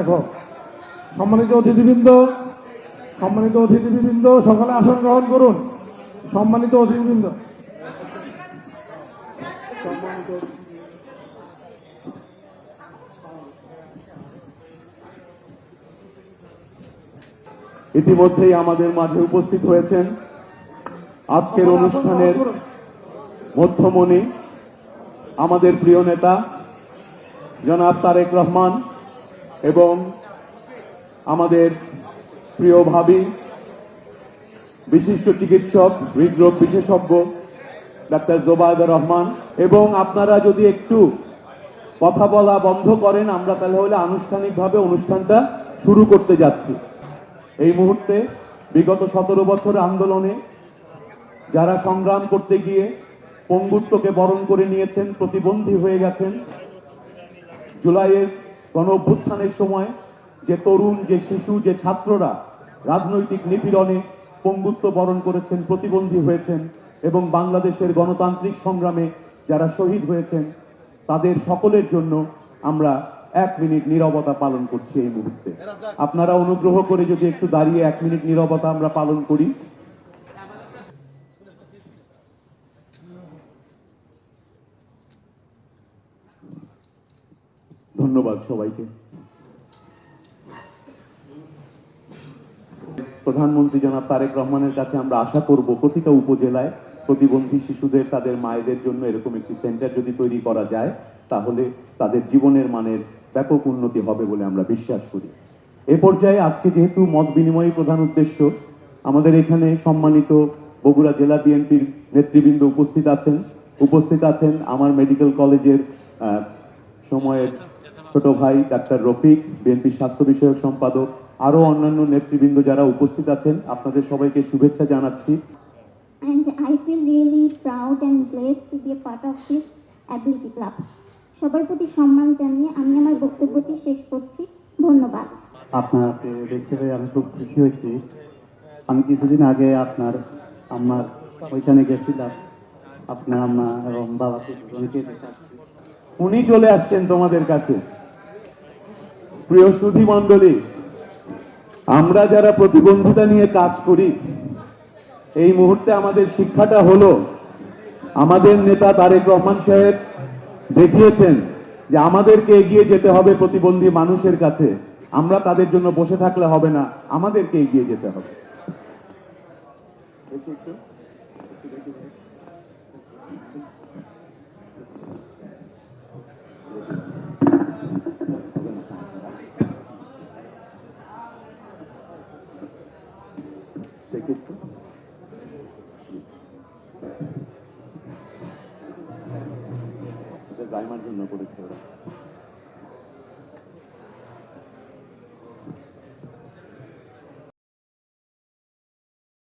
লেখক। সম্মানিত অতিথিবৃন্দ, সকালে আসন গ্রহণ করুন। সম্মানিত অতিথিবৃন্দ, ইতিমধ্যেই আমাদের মাঝে উপস্থিত হয়েছেন আজকের অনুষ্ঠানের মধ্যমণি, আমাদের প্রিয় নেতা জনাব তারেক রহমান এবং আমাদের প্রিয় ভাবি বিশিষ্ট চিকিৎসক, হৃদরোগ বিশেষজ্ঞ ডাক্তার জোবায়দা রহমান। এবং আপনারা যদি একটু কথা বলা বন্ধ করেন, আমরা তাহলে আনুষ্ঠানিকভাবে অনুষ্ঠানটা শুরু করতে যাচ্ছি। এই মুহূর্তে বিগত 17 বছর আন্দোলনে যারা সংগ্রাম করতে গিয়ে পঙ্গুত্বকে বরণ করে নিয়েছেন, প্রতিবন্ধী হয়ে গেছেন, জুলাইয়ের গণ অভ্যুত্থানের সময় যে তরুণ, যে শিশু, যে ছাত্ররা রাজনৈতিক নিপীড়নে পঙ্গুত্ব বরণ করেছেন, প্রতিবন্ধী হয়েছেন এবং বাংলাদেশের গণতান্ত্রিক সংগ্রামে যারা শহীদ হয়েছেন, তাদের সকলের জন্য আমরা 1 মিনিট নীরবতা পালন করছি এই মুহূর্তে। আপনারা অনুগ্রহ করে যদি একটু দাঁড়িয়ে 1 মিনিট নীরবতা আমরা পালন করি। ধন্যবাদ সবাইকে। প্রধানমন্ত্রী জনাব তারেক রহমানের কাছে আমরা আশা করব প্রতিটা উপজেলায় প্রতিবন্ধী শিশুদের, তাদের মায়েদের জন্য এরকম একটি সেন্টার যদি তৈরি করা যায়, তাহলে তাদের জীবনের মানের ব্যাপক উন্নতি হবে বলে আমরা বিশ্বাস করি। এ পর্যায়ে আজকে যেহেতু মত বিনিময়ই প্রধান উদ্দেশ্য, আমাদের এখানে সম্মানিত বগুড়া জেলা বিএনপির নেতৃবৃন্দ উপস্থিত আছেন আমার মেডিকেল কলেজের সময়ের ছোট ভাই ডাক্তার রফিক, বিএনপির স্বাস্থ্য বিষয়ক সম্পাদক, আরো অন্যান্য নেতৃবৃন্দ যারা উপস্থিত আছেন, আপনাদের সবাইকে শুভেচ্ছা জানাচ্ছি। And I feel really proud and blessed to be a part of this ability club. সবার প্রতি সম্মান জানিয়ে আমি আমার বক্তব্যটি শেষ করছি। ধন্যবাদ। আপনাকে দেখতে পেয়ে আমি খুব খুশি হয়েছি। আমি কিছুদিন আগে আপনার আম্মার ওইখানে গেছিলাম, আপনার আম্মা এবং বাবাকে দুজনকে দেখে আসছি। উনি চলে আসছেন তোমাদের কাছে। প্রিয় সুধী মণ্ডলী, আমরা যারা প্রতিবন্ধিতা নিয়ে কাজ করি, এই মুহূর্তে আমাদের শিক্ষাটা হলো, আমাদের নেতা তারেক রহমান সাহেব দেখিয়েছেন যে আমাদেরকে এগিয়ে যেতে হবে প্রতিবন্ধী মানুষের কাছে। আমরা তাদের জন্য বসে থাকলে হবে না, আমাদেরকে এগিয়ে যেতে হবে। জাইমার জন্য করেছে ওরা।